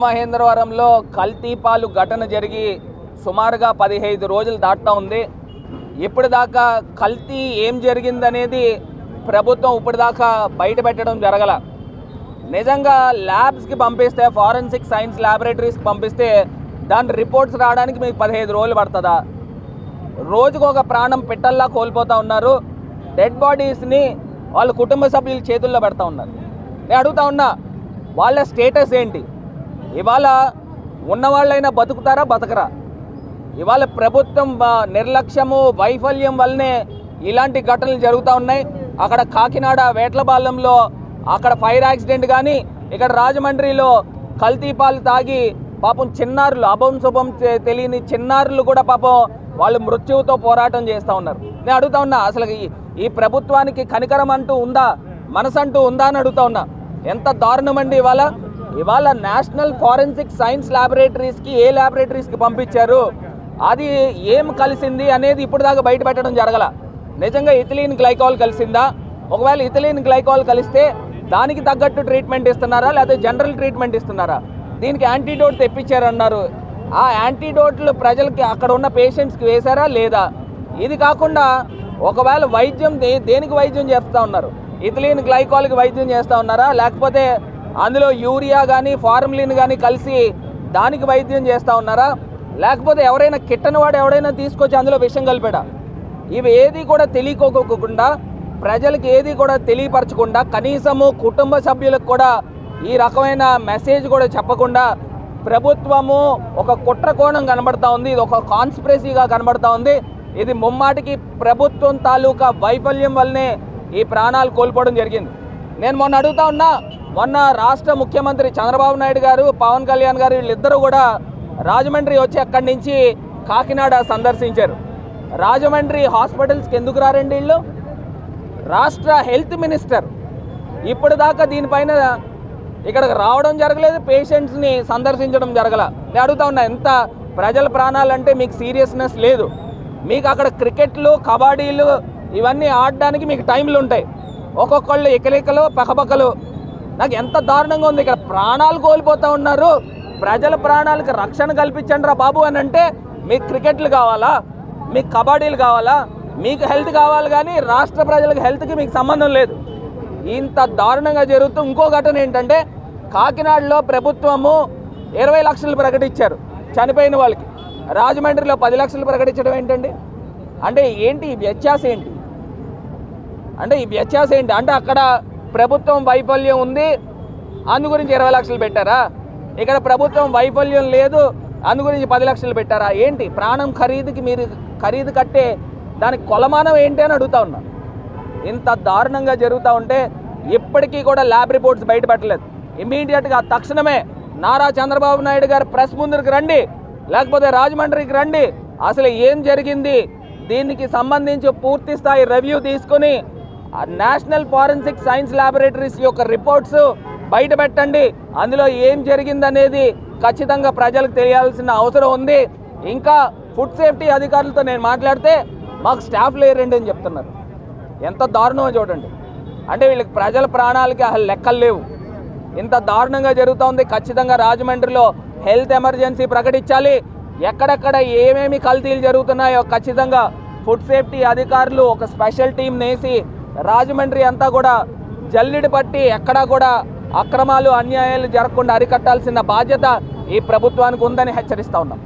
మహేంద్రవరంలో కల్తీ పాలు ఘటన జరిగి సుమారుగా 15 రోజులు దాటుతా ఉంది. ఇప్పటిదాకా కల్తీ ఏం జరిగిందనేది ప్రభుత్వం ఇప్పటిదాకా బయట పెట్టడం జరగల. నిజంగా ల్యాబ్స్కి పంపిస్తే, ఫారెన్సిక్ సైన్స్ ల్యాబొరేటరీస్కి పంపిస్తే దాని రిపోర్ట్స్ రావడానికి మీకు 15 రోజులు పడుతుందా? రోజుకు ఒక ప్రాణం పిట్టల్లా కోల్పోతూ ఉన్నారు. డెడ్ బాడీస్ని వాళ్ళ కుటుంబ సభ్యుల చేతుల్లో పెడతా ఉన్నారు. నేను అడుగుతా ఉన్నా, వాళ్ళ స్టేటస్ ఏంటి? ఇవాళ ఉన్నవాళ్ళైనా బతుకుతారా, బతకరా? ఇవాళ ప్రభుత్వం నిర్లక్ష్యము, వైఫల్యం వల్లనే ఇలాంటి ఘటనలు జరుగుతూ ఉన్నాయి. అక్కడ కాకినాడ వేట్లపాలెంలో అక్కడ ఫైర్ యాక్సిడెంట్ కానీ, ఇక్కడ రాజమండ్రిలో కల్తీ పాలు తాగి పాపం చిన్నారులు, అభం శుభం తెలియని చిన్నారులు కూడా పాపం వాళ్ళు మృత్యువుతో పోరాటం చేస్తూ ఉన్నారు. నేను అడుగుతా ఉన్నా, అసలు ఈ ప్రభుత్వానికి కనికరం అంటూ ఉందా, మనసంటూ ఉందా అని అడుగుతా ఉన్నా. ఎంత దారుణమండి! ఇవాళ నేషనల్ ఫారెన్సిక్ సైన్స్ ల్యాబొరేటరీస్కి ఏ ల్యాబొరేటరీస్కి పంపించారు, అది ఏం కలిసింది అనేది ఇప్పుడు దాకా బయట పెట్టడం జరగల. నిజంగా ఇథిలీన్ గ్లైకాల్ కలిసిందా? ఒకవేళ ఇథిలీన్ గ్లైకాల్ కలిస్తే దానికి తగ్గట్టు ట్రీట్మెంట్ ఇస్తున్నారా, లేకపోతే జనరల్ ట్రీట్మెంట్ ఇస్తున్నారా? దీనికి యాంటీడోట్ తెప్పించారన్నారు. ఆ యాంటీడోట్లు ప్రజలకి, అక్కడ ఉన్న పేషెంట్స్కి వేశారా లేదా? ఇది కాకుండా ఒకవేళ వైద్యం దేనికి వైద్యం చేస్తూ ఉన్నారు? ఇథిలీన్ గ్లైకాల్కి వైద్యం చేస్తూ ఉన్నారా, లేకపోతే అందులో యూరియా కానీ ఫార్మలిన్ కానీ కలిసి దానికి వైద్యం చేస్తూ ఉన్నారా, లేకపోతే ఎవరైనా కిట్టని వాడు ఎవడైనా తీసుకొచ్చి అందులో విషం కలిపాడా? ఇవి ఏది కూడా తెలియకోకుండా, ప్రజలకు ఏది కూడా తెలియపరచకుండా, కనీసము కుటుంబ సభ్యులకు కూడా ఈ రకమైన మెసేజ్ కూడా చెప్పకుండా ప్రభుత్వము ఒక కుట్ర కోణం కనబడతా ఉంది. ఇది ఒక కాన్స్పిరసీగా కనబడతా ఉంది. ఇది ముమ్మాటికి ప్రభుత్వం తాలూకా వైఫల్యం వల్లనే ఈ ప్రాణాలు కోల్పోవడం జరిగింది. నేను మొన్న అడుగుతా ఉన్నా, మొన్న రాష్ట్ర ముఖ్యమంత్రి చంద్రబాబు నాయుడు గారు, పవన్ కళ్యాణ్ గారు వీళ్ళిద్దరూ కూడా రాజమండ్రి వచ్చి అక్కడి నుంచి కాకినాడ సందర్శించారు. రాజమండ్రి హాస్పిటల్స్కి ఎందుకు రారండి వీళ్ళు? రాష్ట్ర హెల్త్ మినిస్టర్ ఇప్పటిదాకా దీనిపైన ఇక్కడికి రావడం జరగలేదు, పేషెంట్స్ని సందర్శించడం జరగల. నేను అడుగుతా ఉన్నా, ఎంత ప్రజల ప్రాణాలంటే మీకు సీరియస్నెస్ లేదు? మీకు అక్కడ క్రికెట్లు, కబడ్డీలు ఇవన్నీ ఆడడానికి మీకు టైంలు ఉంటాయి. ఒక్కొక్కళ్ళు ఎకలికలు, పక్కపక్కలు. నాకు ఎంత దారుణంగా ఉంది! ఇక్కడ ప్రాణాలు కోల్పోతూ ఉన్నారు. ప్రజల ప్రాణాలకు రక్షణ కల్పించండి రా బాబు అని అంటే మీకు క్రికెట్లు కావాలా, మీకు కబడ్డీలు కావాలా, మీకు హెల్త్ కావాలి, కానీ రాష్ట్ర ప్రజలకు హెల్త్కి మీకు సంబంధం లేదు. ఇంత దారుణంగా జరుగుతూ ఇంకో ఘటన ఏంటంటే, కాకినాడలో ప్రభుత్వము 20 లక్షలు ప్రకటించారు చనిపోయిన వాళ్ళకి. రాజమండ్రిలో 10 లక్షలు ప్రకటించడం ఏంటండి? అంటే ఏంటి ఈ వ్యత్యాసం ఏంటి? అంటే అక్కడ ప్రభుత్వం వైఫల్యం ఉంది, అందు గురించి 20 లక్షలు పెట్టారా? ఇక్కడ ప్రభుత్వం వైఫల్యం లేదు, అందు గురించి 10 లక్షలు పెట్టారా? ఏంటి ప్రాణం ఖరీదుకి మీరు ఖరీదు కట్టే దానికి కొలమానం ఏంటి అని అడుగుతా ఉన్నా. ఇంత దారుణంగా జరుగుతూ ఉంటే ఇప్పటికీ కూడా ల్యాబ్ రిపోర్ట్స్ బయటపెట్టలేదు. ఇమీడియట్గా తక్షణమే నారా చంద్రబాబు నాయుడు గారు ప్రెస్ ముందుకు రండి, లేకపోతే రాజమండ్రికి రండి, అసలు ఏం జరిగింది దీనికి సంబంధించి పూర్తి స్థాయి రివ్యూ తీసుకొని నేషనల్ ఫారెన్సిక్ సైన్స్ ల్యాబొరేటరీస్ యొక్క రిపోర్ట్స్ బయట పెట్టండి. అందులో ఏం జరిగిందనేది ఖచ్చితంగా ప్రజలకు తెలియాల్సిన అవసరం ఉంది. ఇంకా ఫుడ్ సేఫ్టీ అధికారులతో నేను మాట్లాడితే మాకు స్టాఫ్ లేరండి అని చెప్తున్నారు. ఎంత దారుణమో చూడండి. అంటే వీళ్ళకి ప్రజల ప్రాణాలకి అసలు లెక్కలు లేవు. ఇంత దారుణంగా జరుగుతూ ఉంది. ఖచ్చితంగా రాజమండ్రిలో హెల్త్ ఎమర్జెన్సీ ప్రకటించాలి. ఎక్కడెక్కడ ఏమేమి కల్తీలు జరుగుతున్నాయో ఖచ్చితంగా ఫుడ్ సేఫ్టీ అధికారులు ఒక స్పెషల్ టీం నేసి రాజమండ్రి అంతా కూడా జల్లిడి పట్టి ఎక్కడా కూడా అక్రమాలు, అన్యాయాలు జరగకుండా అరికట్టాల్సిన బాధ్యత ఈ ప్రభుత్వానికి ఉందని హెచ్చరిస్తా ఉన్నాం.